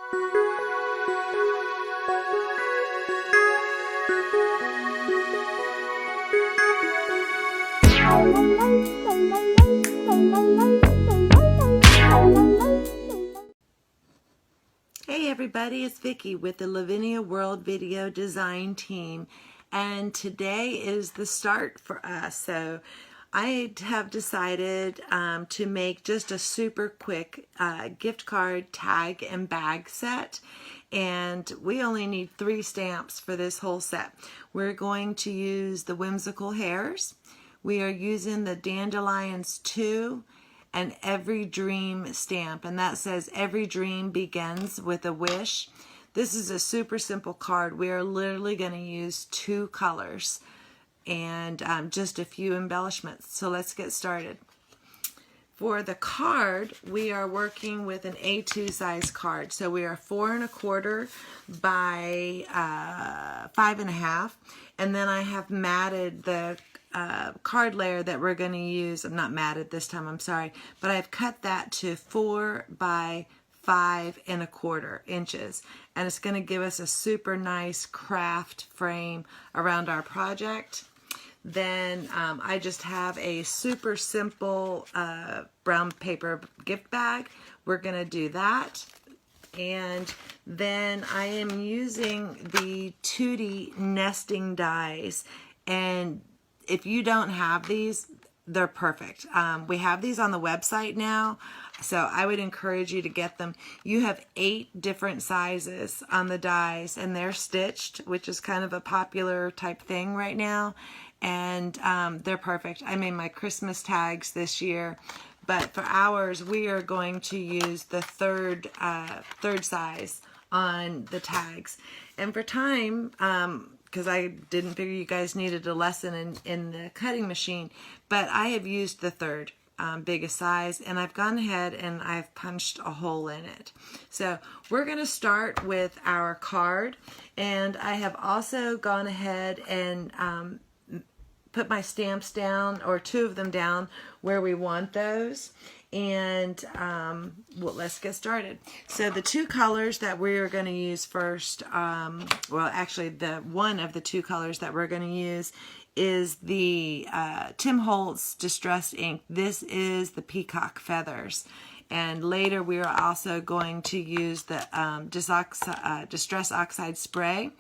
Hey everybody, it's Vicki with the Lavinia World Video Design Team, and today is the start for us. So I have decided to make just a super quick gift card, tag, and bag set, and we only need 3 stamps for this whole set. We're going to use the Whimsical Hairs. We are using the Dandelions 2 and Every Dream stamp, and that says every dream begins with a wish. This is a super simple card. We are literally going to use 2 colors and just a few embellishments. So let's get started. For the card, we are working with an A2 size card. So we are 4 1/4 by 5 1/2, and then I have matted the card layer that we're going to use. I'm not matted this time, I'm sorry, but I've cut that to 4 by 5 1/4 inches, and it's going to give us a super nice craft frame around our project. Then I just have a super simple brown paper gift bag. We're going to do that. And then I am using the 2D nesting dies, and if you don't have these, they're perfect. We have these on the website now, so I would encourage you to get them. You have 8 different sizes on the dies, and they're stitched, which is kind of a popular type thing right now, and they're perfect. I made my Christmas tags this year, but for ours, we are going to use the third size on the tags. And for time, because I didn't figure you guys needed a lesson in the cutting machine, but I have used the third biggest size, and I've gone ahead and I've punched a hole in it. So we're going to start with our card, and I have also gone ahead and put my stamps down, or 2 of them down where we want those. And well, let's get started. So the 2 colors that we are going to use first, well actually the one of the 2 colors that we're going to use is the Tim Holtz Distress Ink. This is the Peacock Feathers. And later we are also going to use the Distress Oxide Spray.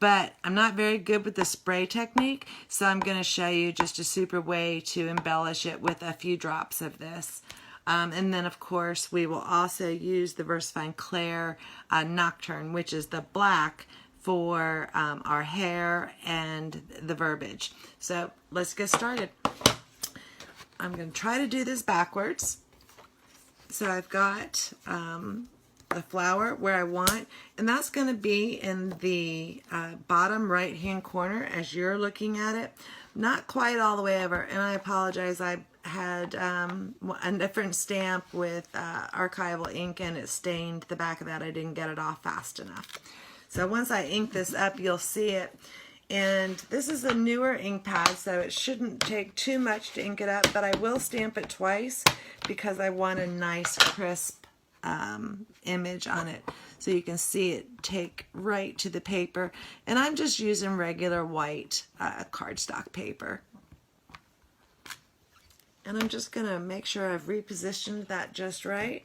But I'm not very good with the spray technique, so I'm going to show you just a super way to embellish it with a few drops of this. And then, of course, we will also use the VersaFine Claire Nocturne, which is the black for our hair and the verbiage. So let's get started. I'm going to try to do this backwards. So I've got the flower where I want, and that's going to be in the bottom right hand corner as you're looking at it, not quite all the way over. And I apologize, I had a different stamp with archival ink, and it stained the back of that. I didn't get it off fast enough. So once I ink this up, you'll see it. And this is a newer ink pad, so it shouldn't take too much to ink it up, but I will stamp it twice because I want a nice crisp image on it, so you can see it take right to the paper. And I'm just using regular white cardstock paper. And I'm just gonna make sure I've repositioned that just right.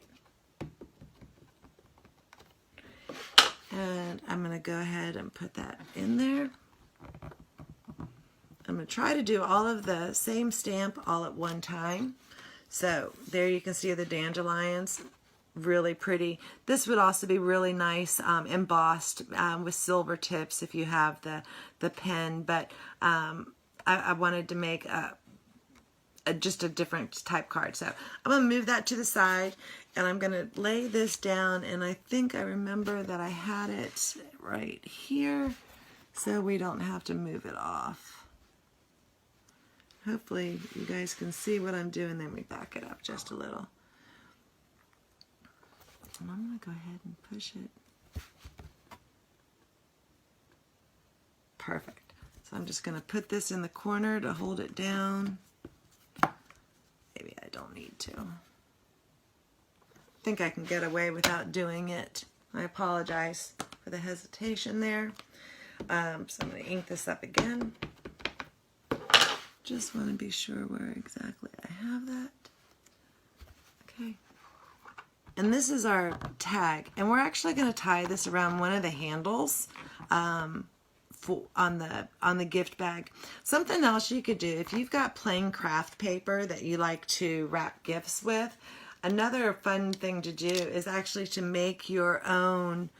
And I'm gonna go ahead and put that in there. I'm gonna try to do all of the same stamp all at one time. So there you can see the dandelions. Really pretty. This would also be really nice embossed with silver tips if you have the pen, but I wanted to make just a different type card. So I'm going to move that to the side, and I'm going to lay this down, and I think I remember that I had it right here, so we don't have to move it off. Hopefully you guys can see what I'm doing. Then we back it up just a little. And I'm going to go ahead and push it. Perfect. So I'm just going to put this in the corner to hold it down. Maybe I don't need to. I think I can get away without doing it I apologize for the hesitation there. So I'm going to ink this up again. Just want to be sure where exactly I have that. Okay. And this is our tag, and we're actually going to tie this around one of the handles on the gift bag. Something else you could do, if you've got plain craft paper that you like to wrap gifts with, another fun thing to do is actually to make your own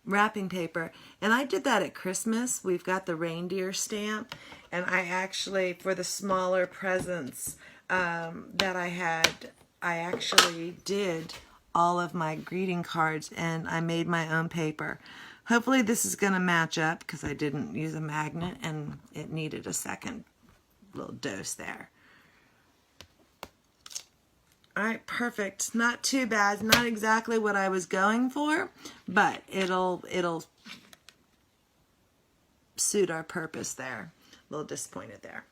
wrapping paper. And I did that at Christmas. We've got the reindeer stamp, and I actually, for the smaller presents that I had, I actually did all of my greeting cards, and I made my own paper. Hopefully this is going to match up because I didn't use a magnet and it needed a second little dose there. All right, perfect. Not too bad. Not exactly what I was going for, but it'll suit our purpose there. A little disappointed there.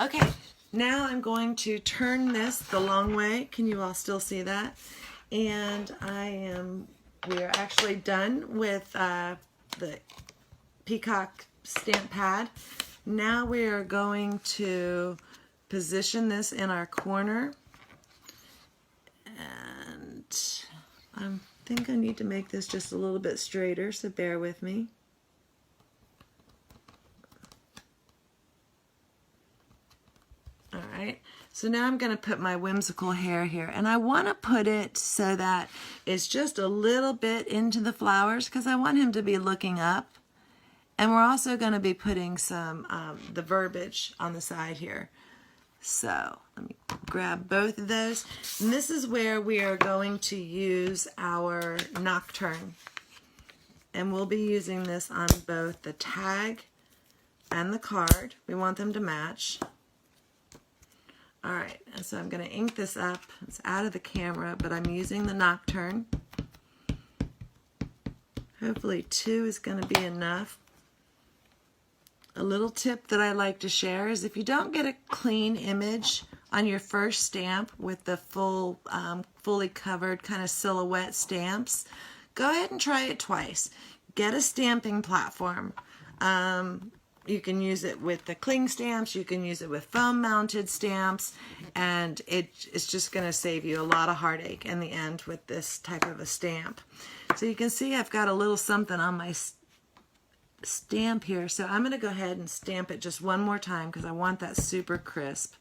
Okay, now I'm going to turn this the long way. Can you all still see that? And we are actually done with the peacock stamp pad. Now we are going to position this in our corner. And I think I need to make this just a little bit straighter, so bear with me. All right, so now I'm going to put my whimsical hair here, and I want to put it so that it's just a little bit into the flowers because I want him to be looking up. And we're also going to be putting some the verbiage on the side here. So let me grab both of those. And this is where we are going to use our nocturne. And we'll be using this on both the tag and the card. We want them to match. All right, and so I'm going to ink this up. It's out of the camera, but I'm using the nocturne. Hopefully 2 is going to be enough. A little tip that I like to share is if you don't get a clean image on your first stamp with the fully covered kind of silhouette stamps, go ahead and try it twice. Get a stamping platform. You can use it with the cling stamps, you can use it with foam mounted stamps, and it's just going to save you a lot of heartache in the end with this type of a stamp. So you can see I've got a little something on my stamp here, so I'm going to go ahead and stamp it just one more time because I want that super crisp.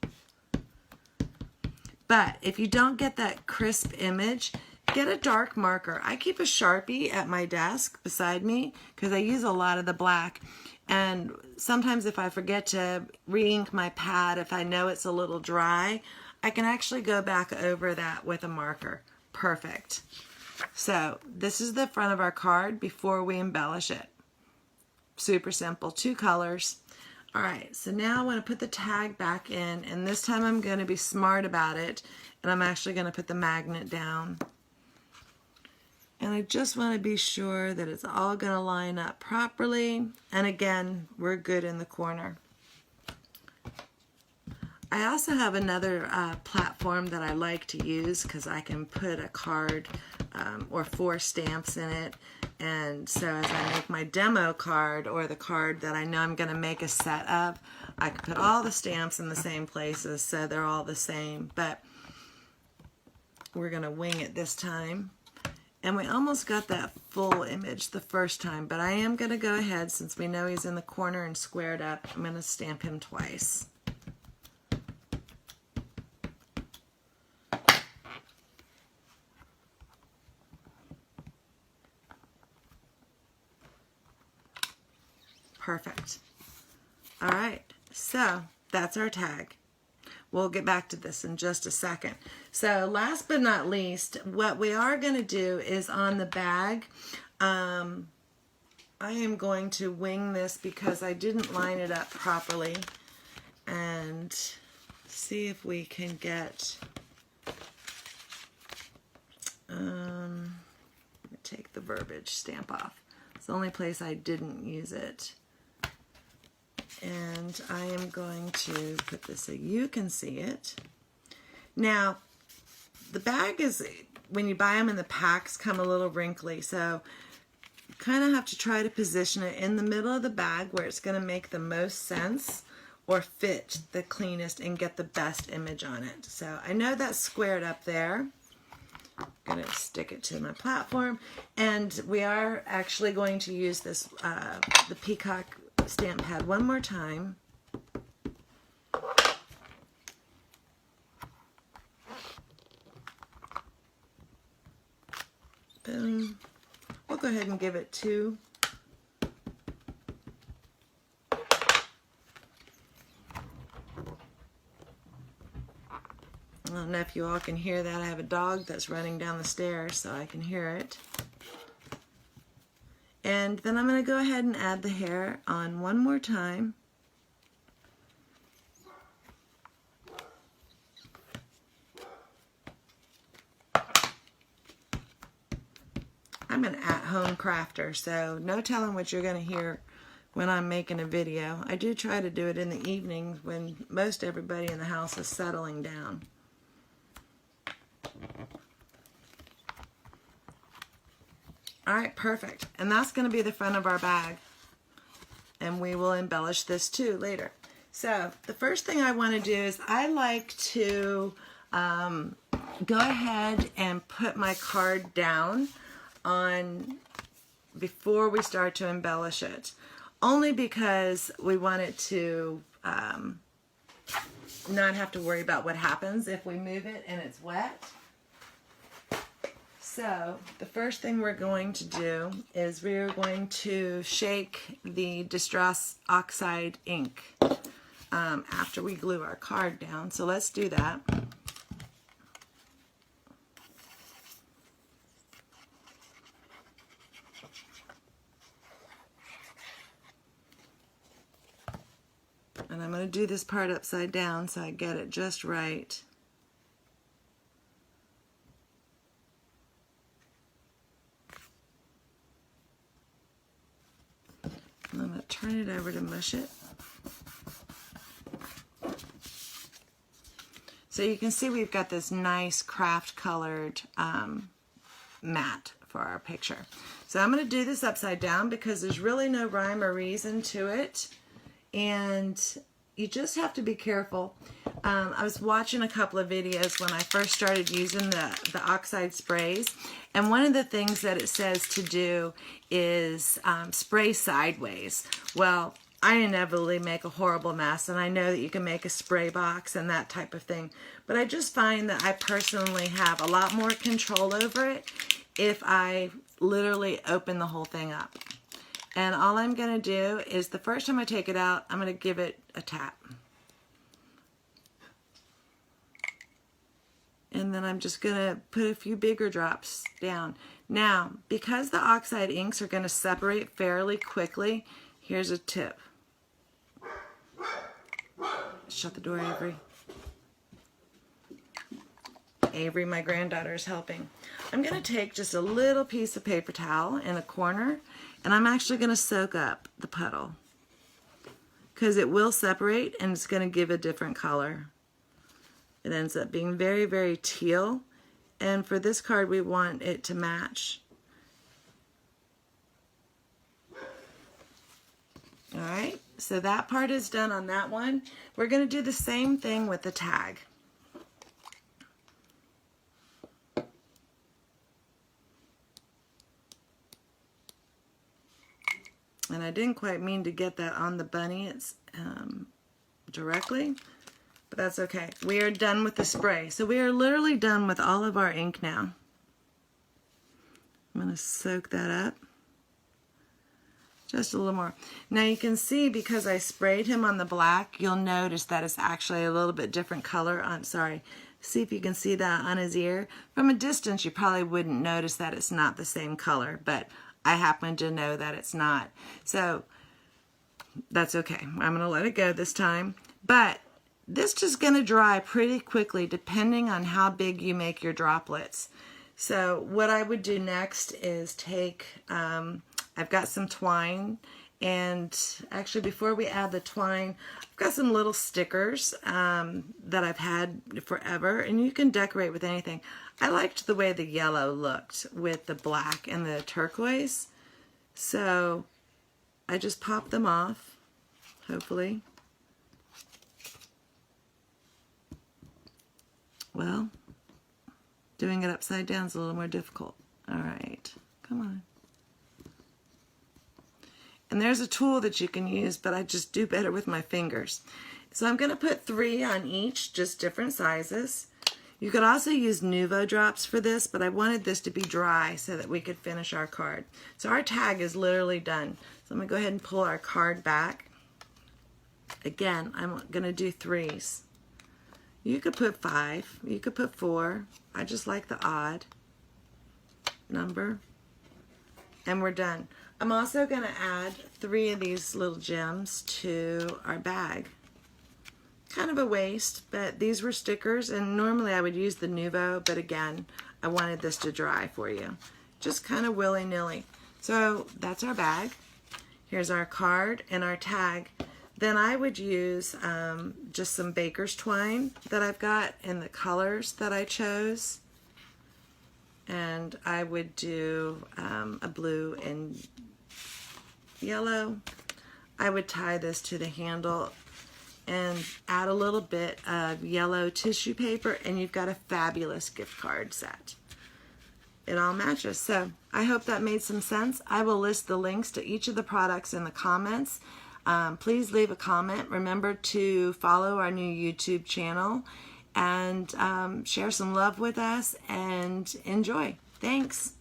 But if you don't get that crisp image, get a dark marker. I keep a Sharpie at my desk beside me because I use a lot of the black. And sometimes if I forget to re-ink my pad, if I know it's a little dry, I can actually go back over that with a marker. Perfect. So this is the front of our card before we embellish it. Super simple, 2 colors. All right, so now I want to put the tag back in, and this time I'm going to be smart about it, and I'm actually going to put the magnet down. And I just want to be sure that it's all going to line up properly. And again, we're good in the corner. I also have another platform that I like to use because I can put a card or 4 stamps in it. And so as I make my demo card or the card that I know I'm going to make a set of, I can put all the stamps in the same places so they're all the same. But we're going to wing it this time. And we almost got that full image the first time, but I am going to go ahead, since we know he's in the corner and squared up, I'm going to stamp him twice. Perfect. All right, so that's our tag. We'll get back to this in just a second. So last but not least, what we are going to do is on the bag, I am going to wing this because I didn't line it up properly, and see if we can get, let me take the verbiage stamp off. It's the only place I didn't use it. And I am going to put this so you can see it. Now, the bag is when you buy them in the packs, come a little wrinkly. So kind of have to try to position it in the middle of the bag where it's going to make the most sense or fit the cleanest and get the best image on it. So I know that's squared up there. I'm going to stick it to my platform, and we are actually going to use this the peacock stamp pad one more time. Boom. We'll go ahead and give it 2. I don't know if you all can hear that. I have a dog that's running down the stairs, so I can hear it. And then I'm going to go ahead and add the hair on one more time. I'm an at-home crafter, so no telling what you're going to hear when I'm making a video. I do try to do it in the evenings when most everybody in the house is settling down. Alright, perfect. And that's going to be the front of our bag. And we will embellish this too later. So the first thing I want to do is I like to go ahead and put my card down on before we start to embellish it. Only because we want it to not have to worry about what happens if we move it and it's wet. So the first thing we're going to do is we're going to shake the Distress Oxide ink after we glue our card down. So let's do that. And I'm going to do this part upside down so I get it just right. And I'm going to turn it over to mush it. So you can see we've got this nice craft colored mat for our picture. So I'm going to do this upside down because there's really no rhyme or reason to it. And you just have to be careful. I was watching a couple of videos when I first started using the oxide sprays, and one of the things that it says to do is spray sideways. Well, I inevitably make a horrible mess, and I know that you can make a spray box and that type of thing, but I just find that I personally have a lot more control over it if I literally open the whole thing up. And all I'm going to do is the first time I take it out, I'm going to give it a tap. And then I'm just going to put a few bigger drops down. Now, because the oxide inks are going to separate fairly quickly, here's a tip. Shut the door, Avery. Avery, my granddaughter, is helping. I'm going to take just a little piece of paper towel in a corner, and I'm actually going to soak up the puddle because it will separate and it's going to give a different color. It ends up being very, very teal, and for this card we want it to match. Alright, so that part is done on that one. We're going to do the same thing with the tag. And I didn't quite mean to get that on the bunny directly, but that's okay. We are done with the spray. So we are literally done with all of our ink now. I'm going to soak that up. Just a little more. Now you can see because I sprayed him on the black, you'll notice that it's actually a little bit different color on, sorry, see if you can see that on his ear. From a distance you probably wouldn't notice that it's not the same color, but I happen to know that it's not. So that's okay. I'm going to let it go this time. But this is just going to dry pretty quickly depending on how big you make your droplets. So what I would do next is take, I've got some twine, And actually, before we add the twine, I've got some little stickers that I've had forever, and you can decorate with anything. I liked the way the yellow looked with the black and the turquoise, so I just popped them off, hopefully. Well, doing it upside down is a little more difficult. All right, come on. And there's a tool that you can use, but I just do better with my fingers. So I'm going to put 3 on each, just different sizes. You could also use Nuvo drops for this, but I wanted this to be dry so that we could finish our card. So our tag is literally done. So I'm going to go ahead and pull our card back. Again, I'm going to do 3s. You could put 5, you could put 4. I just like the odd number. And we're done. I'm also going to add 3 of these little gems to our bag. Kind of a waste, but these were stickers, and normally I would use the Nuvo, but again, I wanted this to dry for you. Just kind of willy-nilly. So that's our bag. Here's our card and our tag. Then I would use just some baker's twine that I've got in the colors that I chose. And I would do a blue and yellow. I would tie this to the handle and add a little bit of yellow tissue paper, and you've got a fabulous gift card set. It all matches. So I hope that made some sense. I will list the links to each of the products in the comments. Please leave a comment. Remember to follow our new YouTube channel and share some love with us and enjoy. Thanks.